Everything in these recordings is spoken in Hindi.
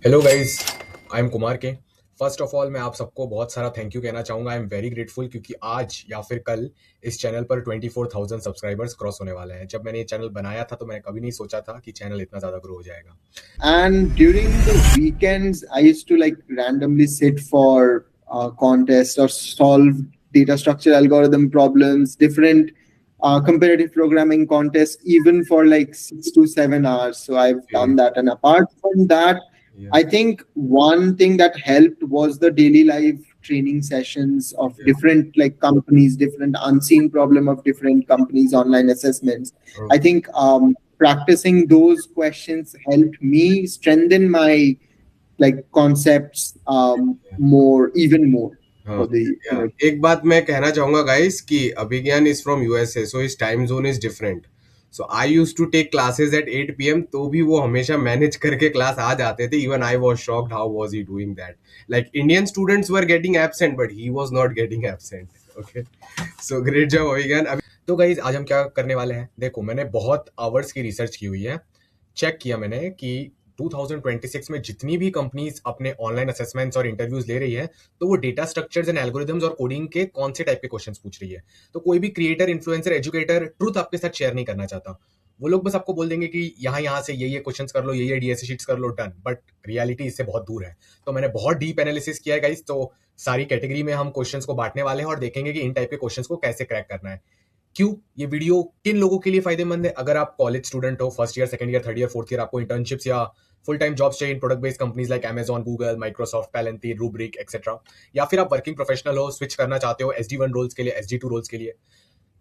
Hello guys, I am Kumar K. First of all मैं आप सबको बहुत सारा थैंक यू कहना चाहूँगा। आई एम वेरी ग्रेटफुल क्योंकि आज या फिर कल इस चैनल पर 24,000 सब्सक्राइबर्स क्रॉस होने वाले हैं। जब मैंने ये चैनल बनाया था तो मैंने कभी नहीं सोचा था कि चैनल इतना ज़्यादा ग्रो हो जाएगा। And during the weekends, I used to like randomly sit for contests or solve data structure algorithm problems, different competitive programming contests, even for like 6 to 7 hours. So I've done that. And apart from that, I think one thing that helped was the daily life training sessions of different like companies, different unseen problem of different companies, online assessments. I think practicing those questions helped me strengthen my like concepts more, even more. हाँ, For the एक बात मैं कहना चाहूंगा गाइस कि Abhigyan is from USA, so इस time zone is different. So I use to take classes at 8 PM, तो भी वो हमेशा मैनेज करके क्लास आ जाते थे। Even I was shocked how was he doing that. Like Indian students were getting absent but he was not getting absent. Okay, so great job Abhigyan. अभी तो गाइस आज हम क्या करने वाले हैं, देखो मैंने बहुत आवर्स की रिसर्च की हुई है। चेक किया मैंने कि 2026 में जितनी भी कंपनीज अपने ऑनलाइन असेसमेंट्स और इंटरव्यूज ले रही है तो वो डेटा स्ट्रक्चर्स एंड एल्गोरिथम्स और कोडिंग के कौन से टाइप के क्वेश्चंस पूछ रही है। तो कोई भी क्रिएटर, इन्फ्लुएंसर, एजुकेटर ट्रूथ आपके साथ शेयर नहीं करना चाहता। वो लोग बस आपको बोल देंगे कि यहाँ से ये क्वेश्चंस कर लो, ये डीएसए शीट्स कर लो, डन। बट रियलिटी इससे बहुत दूर है। तो मैंने बहुत डीप एनालिसिस किया है गाइस। तो सारी कैटेगरी में हम क्वेश्चंस को बांटने वाले हैं और देखेंगे कि इन टाइप के क्वेश्चंस को कैसे क्रैक करना है। क्यों ये वीडियो किन लोगों के लिए फायदेमंद है? अगर आप कॉलेज स्टूडेंट हो, first year, second year, third year, fourth year, आपको इंटर्नशिप्स या फुल टाइम जॉब्स चाहिए in product based companies like Amazon, Google, Microsoft, Palantir, Rubrik etcetera, या फिर आप वर्किंग प्रोफेशनल हो, स्विच करना चाहते हो SD1 रोल्स के लिए, SD2 रोल्स के लिए,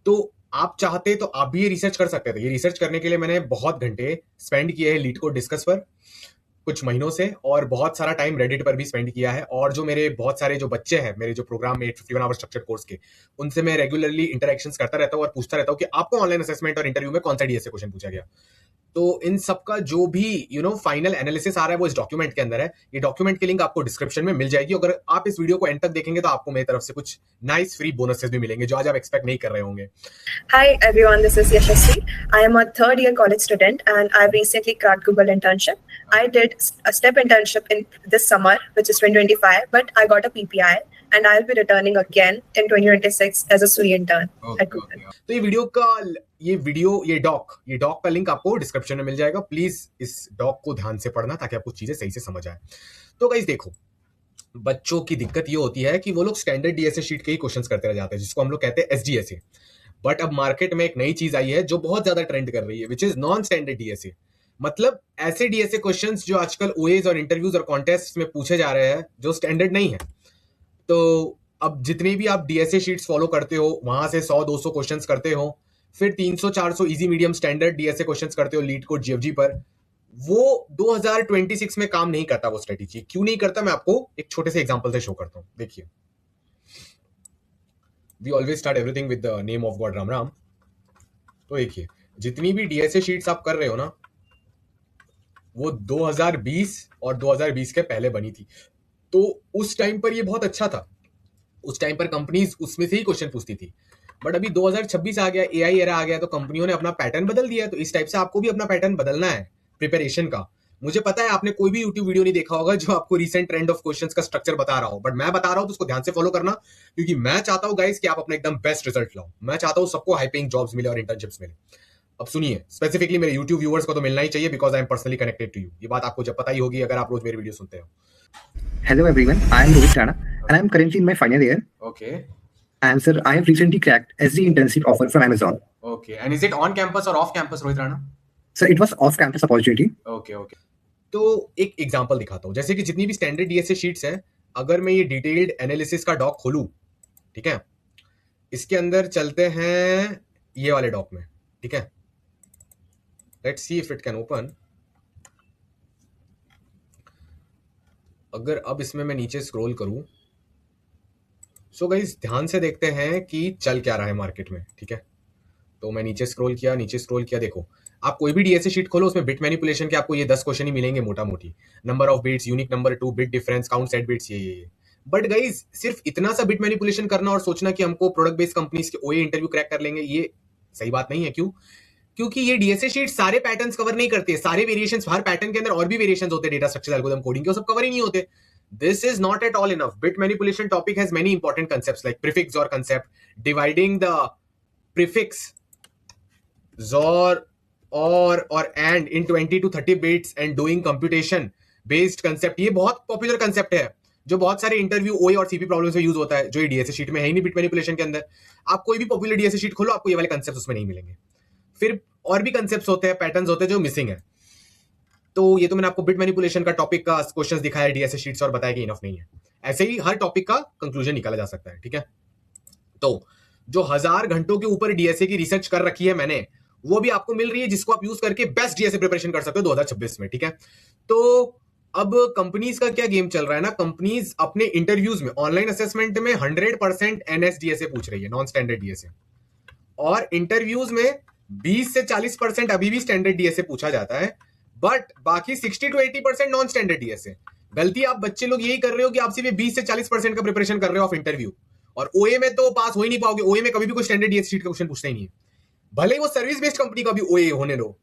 तो आप चाहते तो आप भी ये रिसर्च कर सकते थे। ये रिसर्च करने के लिए मैंने बहुत घंटे स्पेंड किए हैं लीड कोड डिस्कस पर कुछ महीनों से, और बहुत सारा टाइम रेडिट पर भी स्पेंड किया है। और जो मेरे बहुत सारे जो बच्चे हैं, मेरे जो प्रोग्राम में 51 आवर स्ट्रक्चर कोर्स के, उनसे मैं रेगुलरली इंटरेक्शंस करता रहता हूँ और पूछता रहता हूँ कि आपको ऑनलाइन असेसमेंट और इंटरव्यू में कौन सा डीएसए क्वेश्चन पूछा गया। तो इन सबका जो भी फाइनल एनालिसिस आ रहा है वो इस डॉक्यूमेंट के अंदर है। ये डॉक्यूमेंट की लिंक आपको डिस्क्रिप्शन में मिल जाएगी। अगर आप इस वीडियो को एंड तक देखेंगे तो आपको मेरी तरफ से कुछ नाइस फ्री बोनसेस भी मिलेंगे जो आज आप एक्सपेक्ट नहीं कर रहे होंगे। Hi everyone, this is Yashasvi. I am a third year college student and I've recently cracked Google internship. I did a step internship in this summer, which is 2025, but I got a PPI and I'll be returning again in 2026 as a SUI intern at Google. तो ये डॉक का लिंक आपको डिस्क्रिप्शन में मिल जाएगा। प्लीज इस डॉक को ध्यान से पढ़ना ताकि आपको चीजें सही से समझ आए। तो गाइस देखो, बच्चों की दिक्कत ये होती है कि वो लोग स्टैंडर्ड डीएसए शीट के ही क्वेश्चंस करते रह जाते हैं, जिसको हम लोग कहते हैं SDSA। बट अब मार्केट में एक नई चीज आई है जो बहुत ज्यादा ट्रेंड कर रही है, which is non standard DSA. मतलब ऐसे डीएसए क्वेश्चंस जो आजकल ओएज और इंटरव्यूज और कॉन्टेस्ट में पूछे जा रहे हैं जो स्टैंडर्ड नहीं है। तो अब जितनी भी आप डीएसए शीट्स फॉलो करते हो, वहां से 100-200 क्वेश्चंस करते हो, फिर 300-400 easy medium standard DSA questions करते हो लीड कोड जीएफजी पर, वो 2026 में काम नहीं करता। वो स्ट्रेटेजी क्यों नहीं करता, मैं आपको एक छोटे से एग्जांपल से शो करता हूं। देखिए, we always start everything with the name of God, Ram Ram. तो देखिए, जितनी भी डीएसए शीट्स आप कर रहे हो ना, वो 2020 और 2020 के पहले बनी थी। तो उस टाइम पर ये बहुत अच्छा था। उस टाइम पर कंपनीज उसमें से ही क्वेश्चन पूछती थी। बट अभी 2026 आ गया, एआई एरा आ गया, तो कंपनियों ने अपना पैटर्न बदल दिया है। तो इस टाइप से आपको भी अपना पैटर्न बदलना है प्रिपरेशन का। मुझे पता है आपने कोई भी यूट्यूब वीडियो नहीं देखा होगा जो आपको रिसेंट ट्रेंड ऑफ क्वेश्चंस का स्ट्रक्चर बता रहा हो, बट मैं बता रहा हूं तो उसको ध्यान से फॉलो करना, क्योंकि मैं चाहता हूं गाइस कि आप अपना एकदम बेस्ट रिजल्ट लाओ। मैं चाहता हूं सबको हाई पेइंग जॉब्स मिले और इंटर्नशिप्स मिले। अब सुनिए, स्पेसिफिकली मेरे यूट्यूब व्यूअर्स को तो मिलना ही चाहिए, because I am personally connected to you. ये बात आपको जब पता ही होगी अगर आप रोज मेरी वीडियो सुनते हो। Hello everyone, I am Rohit Rana and I am currently in my final year. Okay. And sir, I have recently cracked SD internship offer from Amazon. Okay. And is it on campus or off campus, Rohit Rana? Sir, it was off campus opportunity. Okay. तो एक एग्जांपल दिखाता हूं। जैसे कि जितनी भी स्टैंडर्ड डीएसए शीट्स हैं, अगर मैं ये डिटेल्ड एनालिसिस का डॉक खोलूं, ठीक है, इसके अंदर चलते हैं ये वाले डॉक में, ठीक है। Let's see if it can open. अगर अब इसमें मैं नीचे स्क्रॉल करूं, सो गाइस ध्यान से देखते हैं कि चल क्या रहा है मार्केट में, ठीक है। तो मैं नीचे स्क्रॉल किया, देखो आप कोई भी डीएसए शीट खोलो, उसमें बिट मैनिपुलेशन के आपको ये 10 क्वेश्चन ही मिलेंगे मोटा मोटी। Number of bits, unique number 2, bit difference, count set bits, ये। बट गाइस सिर्फ इतना सा बिट मैनिपुलेशन करना और सोचना कि हमको प्रोडक्ट बेस्ड कंपनीज के ओए इंटरव्यू क्रैक कर लेंगे, ये सही बात नहीं है। क्यों? क्योंकि ये डीएसए शीट सारे पैटर्न्स कवर नहीं करती है, सारे वेरिएशंस, हर पैटर्न के अंदर और भी वेरिएशंस होते हैं डेटा स्ट्रक्चर एल्गोरिथम कोडिंग के, वो सब कवर ही नहीं होते. This is not at all enough. Bit manipulation topic has many important concepts like prefix XOR concept, dividing the prefix XOR or and in 20 to 30 bits and doing computation based concept. ये बहुत पॉपुलर कंसेप्ट है जो बहुत सारे इंटरव्यू ओए और सीपी प्रॉब्लम्स में यूज होता है, जो ये डीएसए शीट में है ही नहीं. बिट मैनिपुलेशन के अंदर आप कोई भी पॉपुलर डीएसए शीट खोलो, आपको ये वाले कंसेप्ट उसमें नहीं मिलेंगे. फिर और भी कंसेप्ट होते हैं, पैटर्न्स होते हैं जो मिसिंग है. तो ये तो मैंने आपको बिट मैनिपुलेशन का टॉपिक का क्वेश्चंस दिखाया डीएसए शीट से और बताया कि इनफ नहीं है. ऐसे ही हर टॉपिक का कंक्लूजन निकाला जा सकता है. ठीक है, तो जो 1000 घंटों के ऊपर डीएसए की रिसर्च कर रखी है मैंने, वो भी आपको मिल रही है, जिसको आप यूज करके बेस्ट डीएसए प्रिपरेशन कर सकते हो 2026 में. ठीक है, तो अब कंपनीज का क्या गेम चल रहा है ना, कंपनीज अपने इंटरव्यूज में ऑनलाइन असेसमेंट में 100% एनएसडीएसए पूछ रही है, नॉन स्टैंडर्ड डीएसए, और इंटरव्यूज में 20 से 40% अभी भी स्टैंडर्ड डीएसए पूछा जाता है, बट बाकी 60 to 80% नॉन स्टैंडर्ड डीएसए. गलती आप बच्चे लोग यही कर रहे हो कि आप सिर्फ 20 से 40% का प्रिपरेशन कर रहे हो ऑफ इंटरव्यू, और ओए में तो पास हो ही नहीं पाओगे. ओए में कभी भी कोई स्टैंडर्ड डीएसए शीट का क्वेश्चन पूछता ही नहीं है, भले ही वो सर्विस बेस्ड कंपनी का भी ओए होने दो.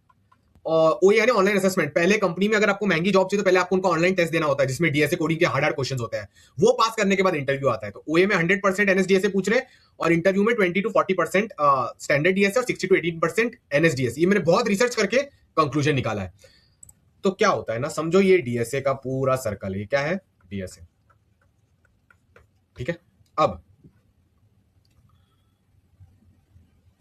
और ओए यानी ऑनलाइन असेसमेंट. पहले कंपनी में अगर आपको महंगी जॉब चाहिए तो पहले आपको उनका ऑनलाइन टेस्ट देना होता है, जिसमें डीएसए कोडिंग के हार्ड क्वेश्चंस होते हैं. वो पास करने के बाद इंटरव्यू आता है. तो ओए में 100% एनएसडीएसए पूछ रहे हैं, और इंटरव्यू में 20 to 40% स्टैंडर्ड डीएसए और 60 to 18% एनएसडीएसए. ये मैंने बहुत रिसर्च करके कंक्लूजन निकाला है. तो क्या होता है ना, समझो ये डीएसए का पूरा सर्कल है. क्या है? डीएसए. ठीक है, अब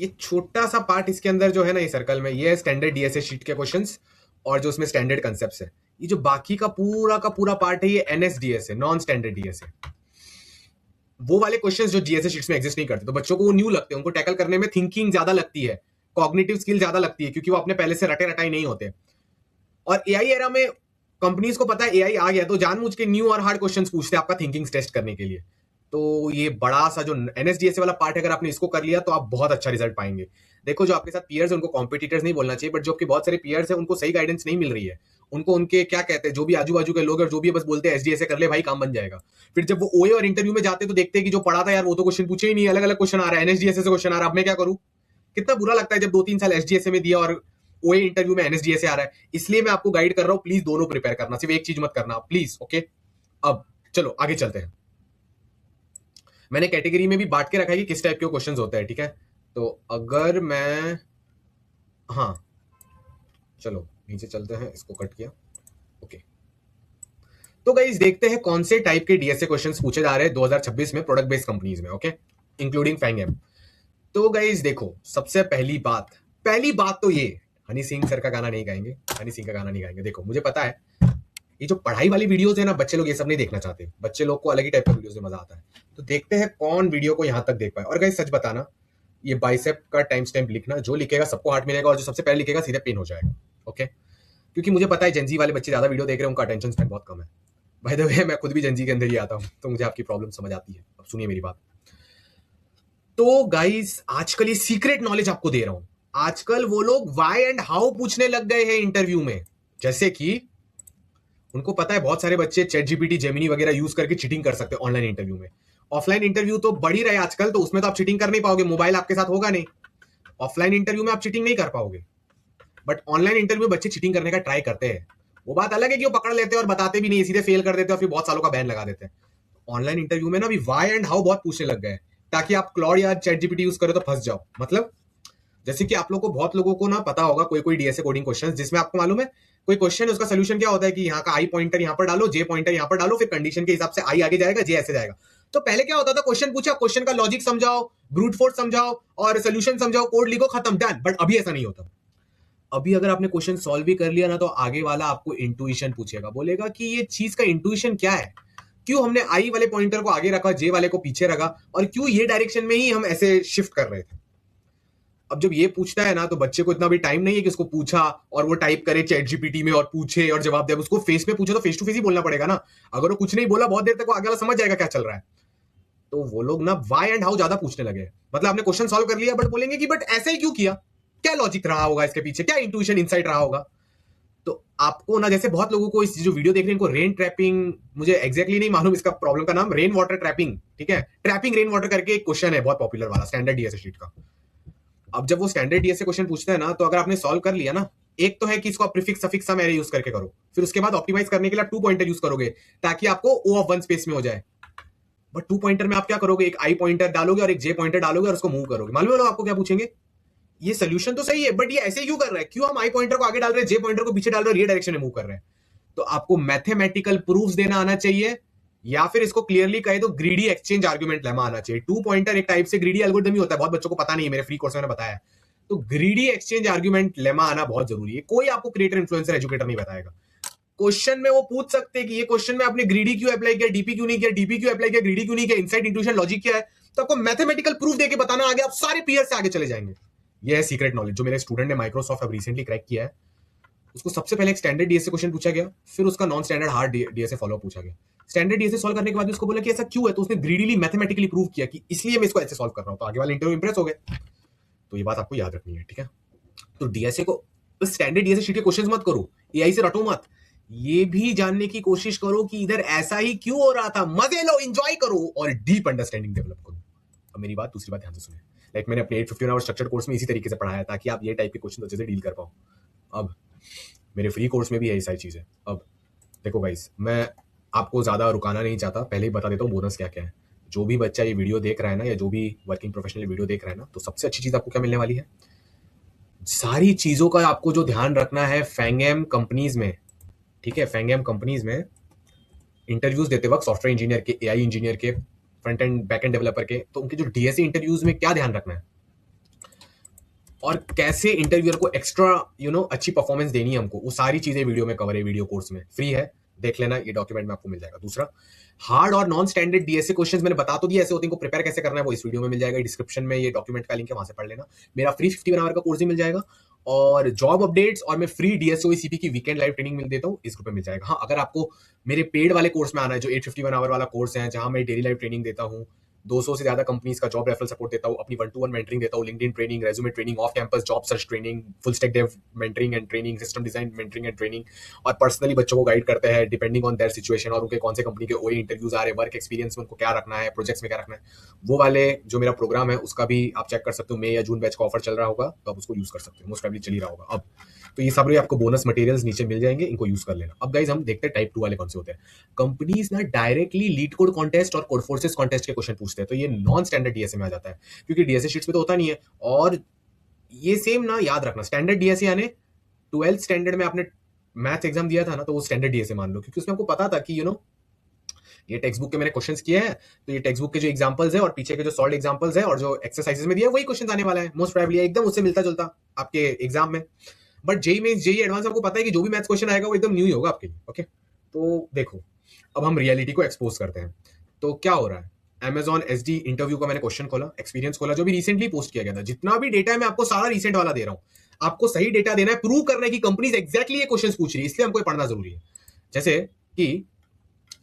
ये छोटा सा पार्ट इसके अंदर जो है ना, ये सर्कल में, ये है स्टैंडर्ड डीएसए शीट के क्वेश्चंस और जो उसमें स्टैंडर्ड कांसेप्ट्स है. ये जो बाकी का पूरा पार्ट है, ये एनएसडीएसए, नॉन स्टैंडर्ड डीएसए. वो वाले क्वेश्चंस जो डीएसए शीट्स में एग्जिस्ट नहीं करते, तो बच्चों को वो न्यू लगते हैं, उनको टैकल करने में थिंकिंग ज्यादा लगती है, कॉग्निटिव स्किल ज्यादा लगती है, क्योंकि वो अपने पहले से रटे रटाई नहीं होते. और एआई एरा में कंपनीज को पता है एआई आ गया, तो जानबूझ के न्यू और हार्ड क्वेश्चंस पूछते हैं आपका थिंकिंग टेस्ट करने के लिए. तो ये बड़ा सा जो एनएसडीएसए वाला पार्ट है, अगर आपने इसको कर लिया तो आप बहुत अच्छा रिजल्ट पाएंगे. देखो, जो आपके साथ पीयर्स है उनको कॉम्पिटिटर्स नहीं बोलना चाहिए, बट जो आपके बहुत सारे पीयर्स है उनको सही गाइडेंस नहीं मिल रही है. उनको उनके क्या कहते हैं, जो भी आजू बाजू के लोग और जो भी बस बोलते हैं एसडीएसए कर ले भाई, काम बन जाएगा. फिर जब वो ओए और इंटरव्यू में जाते तो देखते हैं कि जो पढ़ा था यार वो तो क्वेश्चन पूछे ही नहीं, अलग अलग क्वेश्चन आ रहा है, एनएसडीएसए से क्वेश्चन आ रहा है. अब मैं क्या करूं? कितना बुरा लगता है जब 2-3 साल एसडीएसए में दिया और ओए इंटरव्यू में एनएसडीएसए आ रहा है. इसलिए मैं आपको गाइड कर रहा हूं, प्लीज दोनों प्रिपेयर करना, सिर्फ एक चीज मत करना प्लीज. ओके, अब चलो आगे चलते हैं. मैंने कैटेगरी में भी बांट के रखा है कि किस टाइप के क्वेश्चंस होते हैं. ठीक है, तो अगर मैं, हाँ चलो नीचे चलते हैं, इसको कट किया. ओके, तो गाइस देखते हैं कौन से टाइप के डीएसए क्वेश्चंस पूछे जा रहे हैं 2026 में प्रोडक्ट बेस्ड कंपनीज में. Okay, including FAANG. तो गाइस देखो, सबसे पहली बात तो ये, हनी सिंह सर का गाना नहीं गाएंगे, हनी सिंह का गाना नहीं गाएंगे. देखो, मुझे पता है ये जो पढ़ाई वाली वीडियोस है ना, बच्चे लोग ये सब नहीं देखना चाहते. बच्चे लोग को अलग ही टाइप का वीडियोस में मजा आता है. तो देखते हैं कौन वीडियो को यहां तक देख पाए. और गाइस सच बताना, ये बाइसेप का टाइम स्टैम्प लिखना, जो लिखेगा सबको हार्ट मिलेगा, और जो सबसे पहले लिखेगा सीधे पिन हो जाएगा. ओके, क्योंकि मुझे पता है जेंजी वाले बच्चे ज्यादा वीडियो देख रहे हैं, उनका अटेंशन स्पैन बहुत कम है. बाय द वे, मैं खुद भी जेंजी के अंदर ही आता हूं, तो मुझे आपकी प्रॉब्लम समझ आती है. अब सुनिए मेरी बात. तो गाइस, आजकल ये सीक्रेट नॉलेज आपको दे रहा हूं. आजकल वो लोग व्हाई एंड हाउ पूछने लग गए हैं इंटरव्यू में. जैसे कि उनको पता है बहुत सारे बच्चे चैट जीपीटी, जेमिनी वगैरह यूज करके चीटिंग कर सकते हैं ऑनलाइन इंटरव्यू में. ऑफलाइन इंटरव्यू तो बढ़ ही रहे आजकल, तो उसमें तो आप चीटिंग कर नहीं पाओगे, मोबाइल आपके साथ होगा नहीं. ऑफलाइन इंटरव्यू में आप चीटिंग नहीं कर पाओगे, बट ऑनलाइन इंटरव्यू में बच्चे चीटिंग करने का ट्राई करते हैं. वो बात अलग है कि वो पकड़ लेते हैं और बताते भी नहीं, सीधे फेल कर देते हैं और फिर बहुत सालों का बैन लगा देते हैं. ऑनलाइन इंटरव्यू में ना अभी व्हाई एंड हाउ बहुत पूछने लग गए, ताकि आप क्लॉड या चैट जीपीटी यूज करो तो फंस जाओ. मतलब जैसे कि आप लोग को, बहुत लोगों को ना पता होगा कोई डीएसए कोडिंग क्वेश्चन, जिसमें आपको मालूम है कोई क्वेश्चन है, उसका सोल्यूशन क्या होता है कि यहाँ का आई पॉइंटर यहाँ पर डालो, जे पॉइंटर यहाँ पर डालो, फिर कंडीशन के हिसाब से आई आगे जाएगा, जे ऐसे जाएगा. तो पहले क्या होता था, क्वेश्चन पूछा, क्वेश्चन का लॉजिक समझाओ, ब्रूट फोर्स समझाओ और सोल्यूशन समझाओ, कोड लिखो, खत्म, डन. बट अभी ऐसा नहीं होता. अभी अगर आपने क्वेश्चन सॉल्व भी कर लिया ना, तो आगे वाला आपको इंट्यूशन पूछेगा, बोलेगा कि ये चीज का इंट्यूशन क्या है, क्यों हमने आई वाले पॉइंटर को आगे रखा, जे वाले को पीछे रखा, और क्यों ये डायरेक्शन में ही हम ऐसे शिफ्ट कर रहे थे. अब जब ये पूछता है ना, तो बच्चे को इतना भी टाइम नहीं है कि उसको पूछा और वो टाइप करे चैट जीपीटी में और पूछे और जवाब दे. उसको फेस में पूछे तो फेस टू फेस ही बोलना पड़ेगा ना. अगर वो कुछ नहीं बोला बहुत देर तक, वो आगे वाला समझ जाएगा क्या चल रहा है. तो वो लोग ना व्हाई एंड हाउ ज्यादा पूछने लगे. मतलब आपने क्वेश्चन सॉल्व कर लिया, बट बोलेंगे कि बट ऐसे ही क्यों किया, क्या लॉजिक रहा होगा इसके पीछे, क्या इंट्यूशन इनसाइट रहा होगा. तो आपको ना, जैसे बहुत लोगों को इस जो वीडियो देख रहे हैं, इनको रेन ट्रैपिंग, मुझे एग्जैक्टली नहीं मालूम इसका प्रॉब्लम का नाम, रेन वाटर ट्रैपिंग. ठीक है, ट्रैपिंग रेन वाटर करके एक क्वेश्चन है बहुत पॉपुलर वाला, स्टैंडर्ड डीएसए शीट का. अब जब वो स्टैंडर्ड डीएसए क्वेश्चन पूछता है ना, तो अगर आपने सॉल्व कर लिया ना, एक तो है कि इसको आप प्रीफिक्स सफिक्स सम एरे यूज करके करो, फिर उसके बाद ऑप्टिमाइज करने के लिए आप 2 पॉइंटर यूज करोगे ताकि आपको ओ ऑफ 1 स्पेस में हो जाए। बट 2 पॉइंटर में आप क्या करोगे, एक आई पॉइंटर डालोगे और एक जे पॉइंटर डालोगे और उसको मूव करोगे। मालूम है लोग आपको क्या पूछेंगे, ये सोल्यूशन तो सही है बट ये ऐसे क्यों कर रहा है, क्यों हम आई पॉइंटर को आगे डाल रहे हैं, जे पॉइंटर को पीछे डाल रहे हैं और ये डायरेक्शन में मूव कर रहे हैं। तो आपको मैथमेटिकल प्रूफ्स देना आना चाहिए, या फिर इसको क्लियरली कहे तो ग्रीडी एक्सचेंज आर्गुमेंट लेमा आना चाहिए। 2 पॉइंटर एक टाइप से ग्रीडी एल्गोरिथम ही होता है, बहुत बच्चों को पता नहीं है, मेरे फ्री कोर्स में मैंने बताया। तो ग्रीडी एक्सचेंज आर्गुमेंट लेमा आना बहुत जरूरी है। कोई आपको क्रिएटर इन्फ्लुएंसर एजुकेटर नहीं बताएगा। क्वेश्चन में वो पूछ सकते हैं कि ये क्वेश्चन में आपने ग्रीडी क्यों अप्लाई किया, डीपी क्यों नहीं किया, डीपी क्यों अप्लाई किया, ग्रीडी क्यों नहीं किया, इनसाइट इंट्यूशन लॉजिक क्या है। तो आपको मैथमेटिकल प्रूफ देके बताना, आगे आप सारे पीयर से आगे चले जाएंगे। ये है सीक्रेट नॉलेज जो मेरे स्टूडेंट ने माइक्रोसॉफ्ट अब रिसेंटली क्रैक किया है। उसको सबसे पहले एक स्टैंडर्ड डीएसए क्वेश्चन पूछा गया, फिर उसका non standard hard DSA follow पूछा गया। स्टैंडर्ड डीएसए सॉल्व करने के बाद उसको बोला कि ऐसा क्यों है, तो उसने ग्रीडीली मैथमेटिकली प्रूव किया कि इसलिए मैं इसको ऐसे सॉल्व कर रहा हूं। तो आगे वाले इंटरव्यू इंप्रेस हो गए। तो ये बात आपको याद रखनी है, ठीक है। तो डीएसए को स्टैंडर्ड डीएसए शीट के क्वेश्चंस मत करो, एआई से रटो मत, ये भी जानने की कोशिश करो कि इधर ऐसा ही क्यों हो रहा था, मजे लो, एंजॉय करो और डीप अंडरस्टैंडिंग डेवलप करो। अब मेरी बात दूसरी बात ध्यान से सुने, लाइक मैंने अपने 851 आवर स्ट्रक्चर्ड कोर्स में इसी तरीके से पढ़ाया ताकि आप ये टाइप के क्वेश्चन अच्छे से डील कर पाओ। अब मेरे फ्री कोर्स में भी यही सारी चीजें। अब देखो गाइस, मैं आपको ज्यादा रुकाना नहीं चाहता, पहले ही बता देता हूँ बोनस क्या क्या है। जो भी बच्चा ये वीडियो देख रहा है ना, या जो भी वर्किंग प्रोफेशनल वीडियो देख रहा है ना, तो सबसे अच्छी चीज आपको क्या मिलने वाली है, सारी चीजों का आपको जो ध्यान रखना है फैंगएम कंपनीज में, ठीक है। फैंगएम कंपनीज में इंटरव्यूज देते वक्त सॉफ्टवेयर इंजीनियर के, एआई इंजीनियर के, front end back end developer के, तो उनके जो डीएसए इंटरव्यूज में क्या ध्यान रखना है और कैसे इंटरव्यूअर को एक्स्ट्रा अच्छी परफॉर्मेंस देनी है हमको, वो सारी चीजें वीडियो में कवर है। वीडियो कोर्स में फ्री है, देख लेना, ये डॉक्यूमेंट में आपको मिल जाएगा। दूसरा, हार्ड और नॉन स्टैंडर्ड डीएसए क्वेश्चंस मैंने बता तो दिया ऐसे होते हैं, इनको प्रिपेयर कैसे करना है वो इस वीडियो में मिल जाएगा। डिस्क्रिप्शन में ये डॉक्यूमेंट का लिंक है, वहां से पढ़ लेना। मेरा फ्री 51 आवर का कोर्स भी मिल जाएगा, और जॉब अपडेट्स और मैं फ्री डीएसओ सीपी की वीकेंड लाइव ट्रेनिंग मिल देता हूँ, इस ग्रुप में मिल जाएगा। हाँ, अगर आपको मेरे पेड वाले कोर्स में आना है, जो 851 आवर वाला कोर्स है, जहां मैं डेली लाइव ट्रेनिंग देता हूँ, 200 से ज्यादा कंपनीज का जॉब रेफरल सपोर्ट देता हूँ, अपनी 1-to-1 मेंटरिंग देता हूँ, LinkedIn training, resume training, off campus job search training, full stack dev mentoring and training, system design mentoring and training, और पर्सनली बच्चों को गाइड करते हैं डिपेंडिंग ऑन देयर सिचुएशन और उनके कौन से कंपनी के ओए इंटरव्यूज आ रहे हैं, वर्क एक्सपीरियंस में उनको क्या रखना है, प्रोजेक्ट्स में क्या रखना है। वो वाले जो मेरा प्रोग्राम है उसका भी आप चेक कर सकते हो, मई या जून बैच का ऑफर चल रहा होगा, तो आप उसको यूज कर सकते हो, मोस्ट प्रोबेबली चल ही रहा होगा अब। तो ये सब आपको बोनस मटेरियल्स नीचे मिल जाएंगे, इनको यूज कर लेना। अब गाइज हम देखते हैं टाइप 2 वाले कौन से होते हैं। कंपनीज ना डायरेक्टली लीड कोड कॉन्टेस्ट और कोड फोर्सेस कॉन्टेस्ट के क्वेश्चन पूछते हैं, तो ये नॉन स्टैंडर्ड डीएसए में आ जाता है, क्योंकि डीएसए शीट्स में तो होता नहीं है। और ये सेम ना याद रखना, स्टैंडर्ड डीएसए यानी 12th स्टैंडर्ड में आपने मैथ्स एग्जाम दिया था ना, तो वो स्टैंडर्ड डीएसए मान लो, क्योंकि उसमें आपको पता था कि ये टेक्स्ट बुक के मैंने क्वेश्चंस किए हैं, तो ये टेक्स्ट बुक के जो एग्जांपल्स है और पीछे के जो सॉल्व एग्जांपल्स है और जो एक्सरसाइजेस में दिया वही क्वेश्चंस आने वाला है, मोस्ट प्रोबेबली एकदम उससे मिलता जुलता आपके एग्जाम में। बट जेई में जेई एडवांस आपको पता है कि जो भी मैथ्स क्वेश्चन आएगा वो एकदम न्यू ही होगा आपके लिए, ओके। तो देखो, अब हम रियलिटी को एक्सपोज करते हैं। तो क्या हो रहा है, Amazon SD इंटरव्यू का मैंने क्वेश्चन खोला, एक्सपीरियंस खोला, जो भी रिसेंटली पोस्ट किया गया था, जितना भी डेटा है मैं आपको सारा रिसेंट वाला दे रहा हूं। आपको सही डेटा देना है, प्रूव करना है कि कंपनीज एग्जैक्टली ये क्वेश्चन पूछ रही है, इसलिए हमको पढ़ना जरूरी है। जैसे कि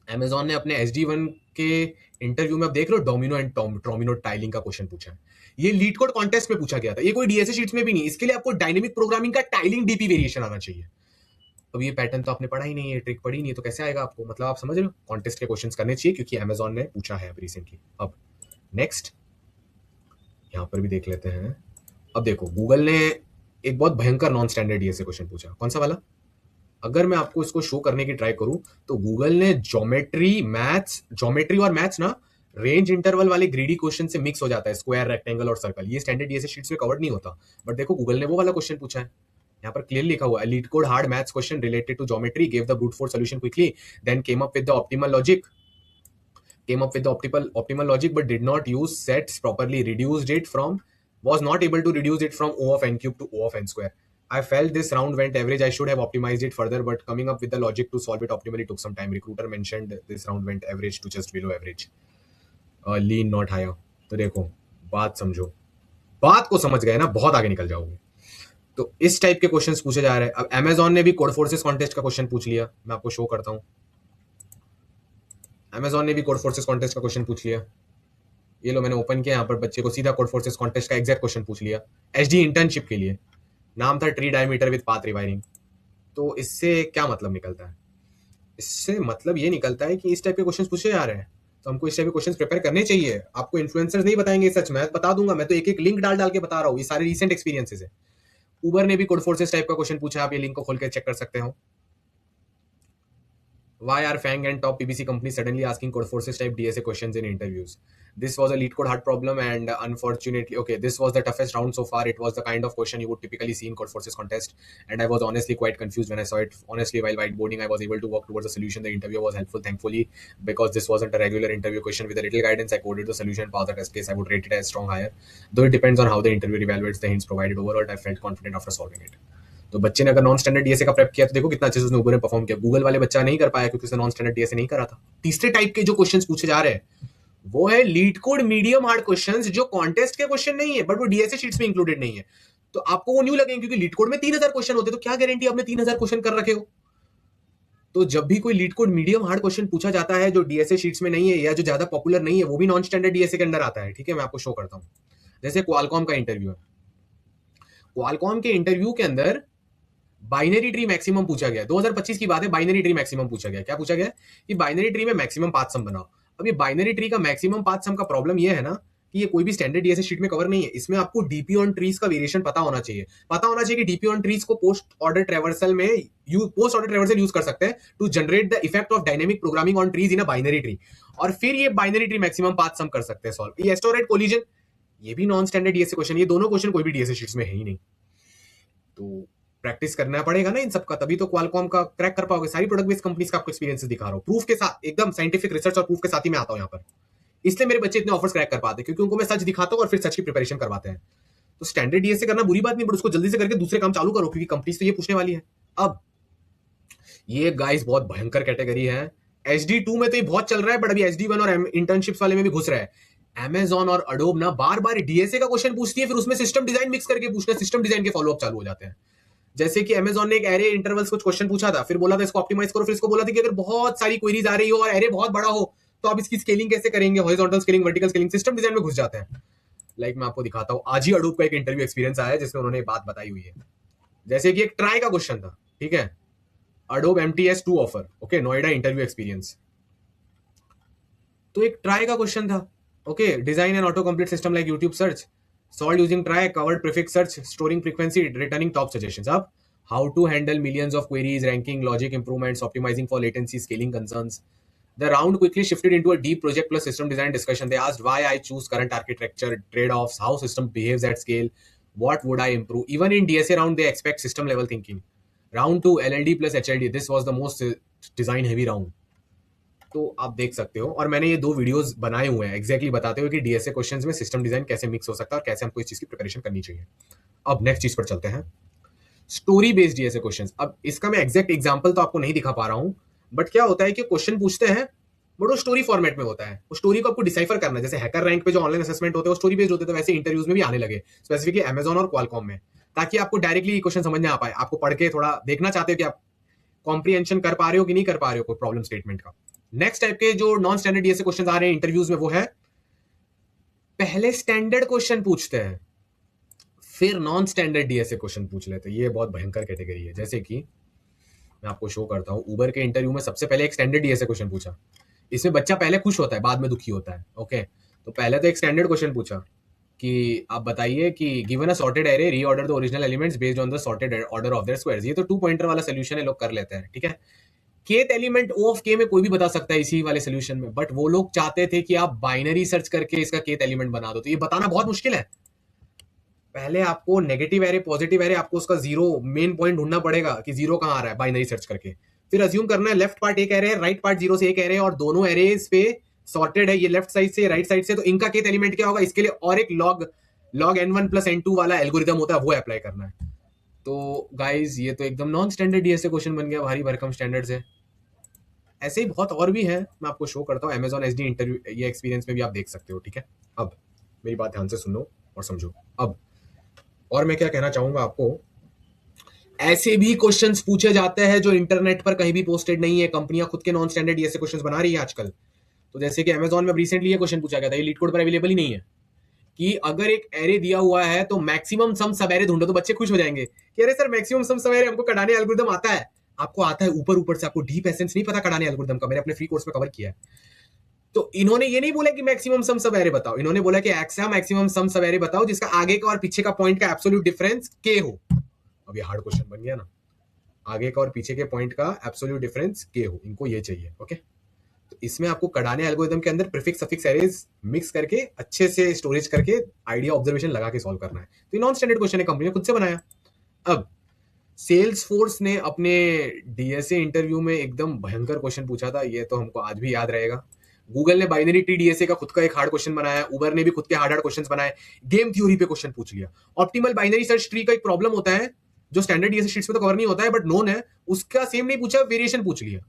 Amazon ने अपने SD1 के इंटरव्यू में, अब देख लो, डोमिनो एंड ट्रोमिनो टाइलिंग का क्वेश्चन पूछा है। ये लीड कोड कॉन्टेस्ट में पूछा गया था, ये कोई डीएसए शीट्स में भी नहीं। इसके लिए आपको डायनेमिक प्रोग्रामिंग का टाइलिंग डीपी वेरिएशन आना चाहिए। अब ये पैटर्न तो आपने पढ़ा ही नहीं है, ट्रिक पढ़ी नहीं है, तो कैसे आएगा आपको, मतलब आप समझ रहे हो, कॉन्टेस्ट के क्वेश्चंस करने चाहिए, क्योंकि Amazon ने पूछा है अब रिसेंटली। अब नेक्स्ट यहां पर भी देख लेते हैं। अब देखो, गूगल ने एक बहुत भयंकर नॉन स्टैंडर्ड डीएसए क्वेश्चन पूछा, कौन सा वाला, अगर मैं आपको इसको शो करने की ट्राई करूं, तो गूगल ने ज्योमेट्री और मैथ्स ना रेंज इंटरवल वाले ग्रीडी क्वेश्चन से मिक्स हो जाता है, स्क्वायर, रेक्टेंगल और सर्कल। ये स्टैंडर्ड डीएसए शीट्स में कवर्ड नहीं होता, बट देखो गूगल ने वो वाला क्वेश्चन पूछा है। यहाँ पर क्लियर लिखा हुआ है, LeetCode hard maths question related to geometry, gave the brute force solution quickly, then came up with the optimal logic, but did not use sets properly, reduced it from, was not able to reduce it from O of n cube to O of n square. I felt this round went average. I should have optimized it further, but coming up with the logic to solve it optimally took some time. Recruiter mentioned this round went average to just below average. Lean not higher. तो देखो, बात समझो, बात को समझ गए ना, बहुत आगे निकल जाओगे। तो इस टाइप के क्वेश्चंस पूछे जा रहे हैं। अब Amazon ने भी कोड फोर्सेस कॉन्टेस्ट का क्वेश्चन पूछ लिया, मैं आपको शो करता हूँ। Amazon ने भी कोड फोर्सेस कॉन्टेस्ट का क्वेश्चन पूछ लिया, ये लो मैंने ओपन किया, यहाँ पर बच्चे को सीधा कोड फोर्सेस कॉन्टेस्ट का एग्जैक्ट क्वेश्चन पूछ लिया, एचडी इंटर्नशिप के लिए, नाम था tree diameter with path rewiring. तो इससे क्या मतलब निकलता है, इससे मतलब ये निकलता है कि इस टाइप के क्वेश्चन पूछे जा रहे हैं। तो हमको इस टाइप के क्वेश्चंस प्रिपेयर करने चाहिए। आपको इन्फ्लुएंसर्स नहीं बताएंगे सच, मैं बता दूंगा, मैं तो एक एक लिंक डाल डाल के बता रहा हूँ, ये सारे रीसेंट एक्सपीरियंसेस है। उबर ने भी कोड फोर्सेस टाइप का क्वेश्चन पूछा, आप ये लिंक को खोल के चेक कर सकते हो। Why are FANG and top PBC companies suddenly asking Codeforces type DSA questions in interviews? This was a lead code hard problem, and unfortunately, okay, this was the toughest round so far. It was the kind of question you would typically see in Codeforces contest, and I was honestly quite confused when I saw it. Honestly, while whiteboarding, I was able to work towards a solution. The interview was helpful, thankfully, because this wasn't a regular interview question. With a little guidance, I coded the solution, passed the test case. I would rate it as strong higher, though it depends on how the interviewer evaluates the hints provided. Overall, I felt confident after solving it. तो बच्चे ने अगर नॉन स्टैंडर्ड डीएसए का प्रेप किया तो देखो कितना अच्छे से उसने ऊबर में परफॉर्म किया। गूगल वाले बच्चा नहीं कर पाया क्योंकि उसने नॉन स्टैंडर्ड डीएसए नहीं करा था। तीसरे टाइप के जो क्वेश्चंस पूछे जा रहे हैं वो है leet code medium hard questions, जो कॉन्टेस्ट के क्वेश्चन नहीं है बट वो डीएसए शीट्स में इंक्लूडेड नहीं है। तो आपको वो न्यू लगेंगे क्योंकि लीड कोड में 3000 क्वेश्चन होते, तो क्या गारंटी आपने 3000 क्वेश्चन कर रखे हो। तो जब भी कोई leet code medium hard question पूछा जाता है जो डीएसए शीट्स में नहीं है या जो ज्यादा पॉपुलर नहीं है, वो भी नॉन स्टैंडर्ड डीएसए के अंदर आता है। ठीक है, मैं आपको शो करता हूं। जैसे क्वालकॉम का इंटरव्यू है, क्वालकॉम के इंटरव्यू के अंदर बाइनरी ट्री मैक्सिमम पूछा गया। 2025 की बात है, बाइनरी ट्री मैक्सिमम पूछा गया। क्या पूछा गया कि बाइनरी ट्री में मैक्सिमम पाथ सम बनाओ। अब ये बाइनरी ट्री का मैक्सिमम पाथ सम का प्रॉब्लम ये है ना कि ये कोई भी स्टैंडर्ड डीएसए शीट में कवर नहीं है। इसमें आपको डीपी ऑन ट्रीज का वेरिएशन पता होना चाहिए। पता होना चाहिए कि डीपी ऑन ट्रीज को पोस्ट ऑर्डर ट्रेवर्सल यूज कर सकते हैं to generate the effect of dynamic programming on trees in a binary tree, और फिर ये बाइनरी ट्री मैक्सिमम पाथ सम कर सकते हैं सॉल्व। ये एस्टोरेट कोलिजन, ये भी नॉन स्टैंडर्ड डीएसए क्वेश्चन। ये दोनों क्वेश्चन कोई भी डीएसए शीट्स में है ही नहीं। तो प्रैक्टिस करना पड़ेगा ना इन सबका, तभी तो क्वालकॉम का क्रैक कर पाओगे। सारी प्रोडक्ट बेस्ड कंपनीज का आपको एक्सपीरियंस दिखा रहा हूं, प्रूफ के साथ, एकदम साइंटिफिक रिसर्च और प्रूफ के साथ ही मैं आता हूं यहाँ पर। इसलिए मेरे बच्चे इतने ऑफर्स क्रैक कर पाते हैं क्योंकि उनको मैं सच दिखाता हूं और फिर सच की प्रिपरेशन करवाते हैं। तो स्टैंडर्ड डीएसए करना बुरी बात नहीं, बट उसको जल्दी से करके दूसरे काम चालू करो क्योंकि कंपनीज तो ये पूछने वाली है। अब ये गाइस बहुत भयंकर कैटेगरी है। HD2 में तो ये बहुत चल रहा है, बट अभी HD1 और इंटर्नशिप्स वाले में भी घुस रहा है। Amazon और Adobe ना बार बार डीएसए का क्वेश्चन पूछती है, फिर उसमें सिस्टम डिजाइन मिक्स करके पूछना, सिस्टम डिजाइन के फॉलोअप चालू हो जाते हैं। जैसे कि Amazon ने एक एरे इंटरवल्स कुछ क्वेश्चन पूछा था, फिर बोला था इसको ऑप्टिमाइज करो, फिर इसको बोला था कि अगर बहुत सारी क्वेरीज आ रही हो और एरे बहुत बड़ा हो तो आप इसकी स्केलिंग कैसे करेंगे, horizontal scaling, vertical scaling, system design में घुस जाते हैं। लाइक मैं आपको दिखाता हूं, आज ही Adobe का एक इंटरव्यू एक्सपीरियंस आया है जिसमें उन्होंने बात बताई हुई है। जैसे कि एक ट्राई का क्वेश्चन था, ठीक है, Adobe MTS2 offer, okay, Noida interview experience. तो एक ट्राई का क्वेश्चन था, okay, design and auto complete system like YouTube search, solve using try, covered prefix search, storing frequency, returning top suggestions. अब how to handle millions of queries, ranking, logic improvements, optimizing for latency, scaling concerns. The round quickly shifted into a deep project plus system design discussion. They asked why I choose current architecture, trade-offs, how system behaves at scale, what would I improve. Even in DSA round, they expect system level thinking. Round 2, LLD plus HLD. This was the most design heavy round. तो आप देख सकते हो, और मैंने ये 2 वीडियोस बनाए हुए हैं एग्जैक्टली बताते हुए कि डीएसए क्वेश्चंस में सिस्टम डिजाइन कैसे मिक्स हो सकता है और कैसे हमको इस चीज की प्रिपरेशन करनी चाहिए। अब नेक्स्ट चीज पर चलते हैं, स्टोरी बेस्ड डीएसए क्वेश्चंस। अब इसका मैं एग्जैक्ट एग्जांपल तो आपको नहीं दिखा पा रहा हूं, बट क्या होता है कि क्वेश्चन पूछते हैं बट वो स्टोरी फॉर्मेट में होता है। वो स्टोरी को आपको डिसाइफर करना है। जैसे हैकर रैंक पे जो ऑनलाइन असेसमेंट होते हैं वो स्टोरी बेस्ड होते हैं, तो वैसे इंटरव्यूज में भी आने लगे, स्पेसिफिकली Amazon और क्वालकॉम में, ताकि आपको डायरेक्टली क्वेश्चन समझ में आ पाए। आपको पढ़ के थोड़ा देखना चाहते हो कि आप कॉम्प्रिहेंशन कर पा रहे हो कि नहीं कर पा रहे हो कोई प्रॉब्लम स्टेटमेंट का। नेक्स्ट टाइप के जो नॉन स्टैंडर्ड डीएसए क्वेश्चन आ रहे हैं इंटरव्यूज में, वो है पहले स्टैंडर्ड क्वेश्चन पूछते हैं फिर नॉन स्टैंडर्ड डीएसए क्वेश्चन पूछ लेते हैं। ये बहुत भयंकर कैटेगरी है। जैसे कि मैं आपको शो करता हूं, उबर के इंटरव्यू में सबसे पहले एक स्टैंडर्ड डीएसए क्वेश्चन पूछा। इसमें बच्चा पहले खुश होता है, बाद में दुखी होता है, ओके। तो पहले तो एक स्टैंडर्ड क्वेश्चन पूछा कि आप बताइए कि given a sorted array, reorder the original elements based on the sorted order of their squares. ये तो 2 पॉइंटर वाला सोल्यूशन है, लोग कर लेते हैं, ठीक है। Kth element O of K में कोई भी बता सकता है इसी वाले सोल्यूशन में, बट वो लोग चाहते थे कि आप बाइनरी सर्च करके इसका केथ एलिमेंट बना दो। तो ये बताना बहुत मुश्किल है। पहले आपको नेगेटिव एरे, पॉजिटिव एरे, आपको उसका जीरो मेन पॉइंट ढूंढना पड़ेगा कि जीरो कहां आ रहा है बाइनरी सर्च करके। फिर अज्यूम करना है लेफ्ट पार्ट एक एरे है, राइट पार्ट जीरो से एक एरे है, और दोनों एरेज पे सॉर्टेड है, ये लेफ्ट साइड से राइट साइड से, तो इनका केथ एलिमेंट क्या होगा। इसके लिए और एक log n1 plus n2 वाला एल्गोरिदम होता है, वो अप्लाई करना है। तो गाइज ये तो एकदम नॉन स्टैंडर्ड डीएसए क्वेश्चन बन गया, भारी भरकम स्टैंडर्ड से। ऐसे ही बहुत और भी है, मैं आपको शो करता हूँ। Amazon SD इंटरव्यू ये एक्सपीरियंस में भी आप देख सकते हो, ठीक है। अब मेरी बात ध्यान से सुनो और समझो। अब और मैं क्या कहना चाहूंगा आपको, ऐसे भी क्वेश्चंस पूछे जाते हैं जो इंटरनेट पर कहीं भी पोस्टेड नहीं है। कंपनियां खुद के नॉन स्टैंडर्ड डीएसए क्वेश्चंस बना रही है आजकल। तो जैसे कि Amazon में रिसेंटली ये क्वेश्चन पूछा गया था, ये लीड कोड पर अवेलेबल ही नहीं है, कि अगर एक एरे दिया हुआ है तो मैक्सिमम सम सब एरे ढूंढो। तो बच्चे खुश हो जाएंगे कि अरे सर मैक्सिमम सम सब एरे हमको कढ़ाने एल्गोरिदम आता है। आपको आता है ऊपर ऊपर से, आपको डीप एसेंस नहीं पता कढ़ाने एल्गोरिदम का, मैंने अपने फ्री कोर्स में कवर किया है। तो इन्होंने ये नहीं बोला कि मैक्सिमम सम सब एरे बताओ, इन्होंने बोला कि एक्सा मैक्सिमम सम सब एरे बताओ जिसका आगे का और पीछे का पॉइंट का एब्सोल्यूट डिफरेंस के हो। अब ये हार्ड क्वेश्चन बन गया ना, आगे का और पीछे के पॉइंट का एब्सोल्यूट डिफरेंस के हो, इनको ये चाहिए। ओके, तो इसमें आपको कडाने एल्गोरिथम के अंदर प्रीफिक्स सफिक्स एरेज मिक्स करके अच्छे से स्टोरेज करके आइडिया ऑब्जर्वेशन लगा के सॉल्व करना है। तो ये नॉन स्टैंडर्ड क्वेश्चन है, कंपनी ने खुद से बनाया। अब सेल्स फोर्स ने अपने डीएसए इंटरव्यू में एकदम भयंकर क्वेश्चन पूछा था, ये तो हमको आज भी याद रहेगा। गूगल ने बाइनरी ट्री डीएसए का खुद का एक हार्ड क्वेश्चन बनाया, उबर ने भी खुद के हार्ड हार्ड क्वेश्चन बनाए, गेम थ्योरी पे क्वेश्चन पूछ लिया। ऑप्टिमल बाइनरी सर्च ट्री का एक प्रॉब्लम होता है जो स्टैंडर्ड डीएसए शीट्स में तो कवर नहीं होता है बट नोन है, उसका सेम नहीं पूछा, वेरिएशन पूछ लिया।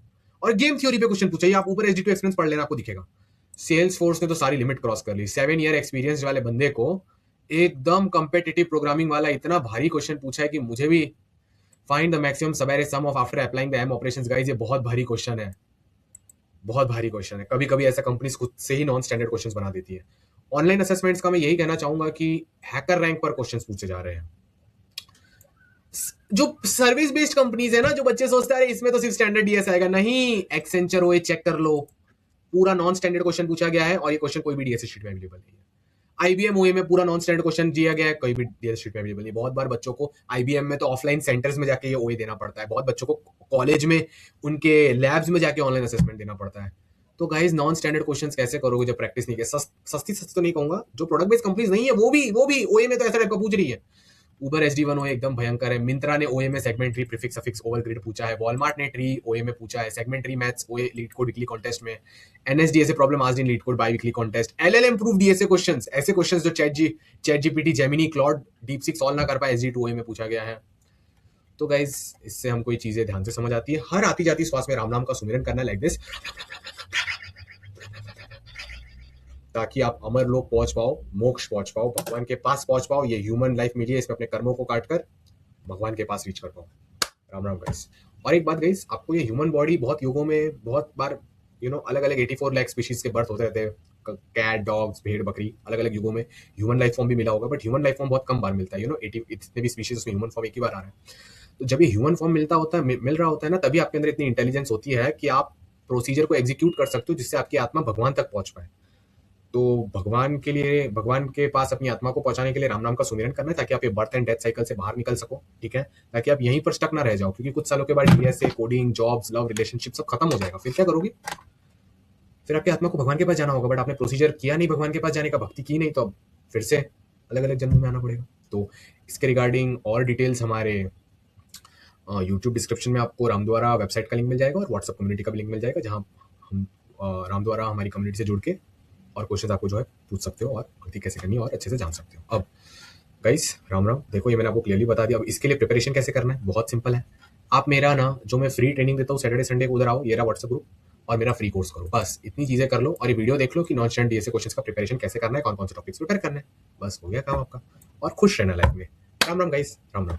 और गेम थ्योरी पे क्वेश्चन पूछा, ये आप ऊपर एसडी2 एक्सपीरियंस पढ़ लेना, आपको दिखेगा। सेल्स फोर्स ने तो सारी लिमिट क्रॉस कर ली। 7 ईयर एक्सपीरियंस वाले बंदे को एकदम कंपेटिटिव प्रोग्रामिंग वाला इतना भारी क्वेश्चन पूछा है कि मुझे भी find the maximum subarray sum of after applying the M operations. Guys ये बहुत भारी क्वेश्चन है, बहुत भारी क्वेश्चन है। कभी कभी ऐसा कंपनीज खुद से ही नॉन स्टैंडर्ड क्वेश्चंस बना देती है। ऑनलाइन असेसमेंट्स का मैं यही कहना चाहूंगा कि हैकर रैंक पर क्वेश्चंस पूछे जा रहे हैं। जो सर्विस बेस्ड कंपनीज है ना, जो बच्चे सोचते हैं इसमें तो सिर्फ स्टैंडर्ड डीएस आएगा, नहीं, एक्सेंचर ओए चेक कर लो, पूरा नॉन स्टैंडर्ड क्वेश्चन पूछा गया है और ये क्वेश्चन कोई भी डीएस शीट में अवेलेबल नहीं है। आईबीएम ओए में पूरा नॉन स्टैंडर्ड क्वेश्चन दिया गया है, कोई भी डीएस शीट में अवेलेबल नहीं। बहुत बार बच्चों को आईबीएम में तो ऑफलाइन सेंटर्स में जाके ये ओए देना पड़ता है, बहुत बच्चों को कॉलेज में उनके लैब्स में जाके ऑनलाइन असेसमेंट देना पड़ता है। तो गाइस नॉन स्टैंडर्ड क्वेश्चंस कैसे करोगे जब प्रैक्टिस नहीं किया? सस्ती तो नहीं कहूंगा, जो प्रोडक्ट बेस्ड कंपनीज नहीं है वो भी ओए में तो ऐसा टाइप का पूछ रही है। उबर एसडी1 ओए एकदम भयंकर है। मिंत्रा ने ओए में segment tree prefix suffix over grid पूछा है। वॉलमार्ट ने ट्री ओए में पूछा है। Segment tree maths OA LeetCode weekly contest में। एनएसडीएसए problem asked in LeetCode biweekly contest. LLM proof DSA questions, ऐसे क्वेश्चंस जो ChatGPT, Gemini, Claude, DeepSeek solve ना कर पाए, एसडी2 ओए में पूछा गया है। तो गाइस इससे हमको ये चीजें ध्यान से समझ आती है। हर आती जाती श्वास में राम नाम का सुमिरन करना लाइक दिस, ताकि आप अमर लोक पहुंच पाओ, मोक्ष पहुंच पाओ, भगवान के पास पहुंच पाओ। ये ह्यूमन लाइफ मिली है, इसमें अपने कर्मों को काट कर भगवान के पास रीच कर पाओ। राम राम गाइस। और एक बात गाइस, आपको ये ह्यूमन बॉडी बहुत युगों में बहुत बार अलग अलग 84 लाख स्पीशीज के बर्थ होते रहते हैं। कैट, डॉग्स, भेड़, बकरी, अलग अलग युगों में ह्यूमन लाइफ फॉर्म भी मिला होगा, बट ह्यूमन लाइफ फॉर्म बहुत कम बार मिलता है। 80 इतने भी स्पीशीज उसमें ह्यूमन फॉर्म एक ही बार आ रहा है। तो जब ये ह्यूमन फॉर्म मिल रहा होता है ना, तभी आपके अंदर इतनी इंटेलिजेंस होती है कि आप प्रोसीजर को एग्जीक्यूट कर सकते हो जिससे आपकी आत्मा भगवान तक पहुंच पाए। तो भगवान के पास अपनी आत्मा को पहुंचाने के लिए राम नाम का सुमिरन करना है, ताकि आप ये बर्थ एंड डेथ साइकिल से बाहर निकल सको, ठीक है, ताकि आप यहीं पर स्टक ना रह जाओ। क्योंकि कुछ सालों के बाद DSA, coding, jobs, love, relationship सब खत्म हो जाएगा। फिर क्या करोगे? फिर आपकी आत्मा को भगवान के पास जाना होगा, बट आपने प्रोसीजर किया नहीं भगवान के पास जाने का, भक्ति की नहीं, तो अब फिर से अलग अलग जन्म में आना पड़ेगा। तो इसके रिगार्डिंग और डिटेल्स हमारे यूट्यूब डिस्क्रिप्शन में आपको रामद्वारा वेबसाइट का लिंक मिल जाएगा और व्हाट्सएप कम्युनिटी का भी लिंक मिल जाएगा, जहाँ हम रामद्वारा हमारी कम्युनिटी से जुड़ के और क्वेश्चन आपको जो है पूछ सकते हो और भक्ति कैसे करनी है और अच्छे से जान सकते हो। अब गाइस राम राम, देखो ये मैंने आपको क्लियरली बता दिया। अब इसके लिए प्रिपरेशन कैसे करना है, बहुत सिंपल है। आप मेरा ना जो मैं फ्री ट्रेनिंग देता हूँ सैटरडे संडे को, उधर आओ, ये रहा व्हाट्सएप ग्रुप, और मेरा फ्री कोर्स करो। बस इतनी चीजें कर लो और ये वीडियो देख लो कि नॉन स्टैंडर्ड डीएसए क्वेश्चंस का प्रिपरेशन कैसे करना है, कौन कौन से टॉपिक्स प्रिपेयर करना है। बस हो गया काम आपका, और खुश रहना लाइफ में। राम राम गाइस, राम राम।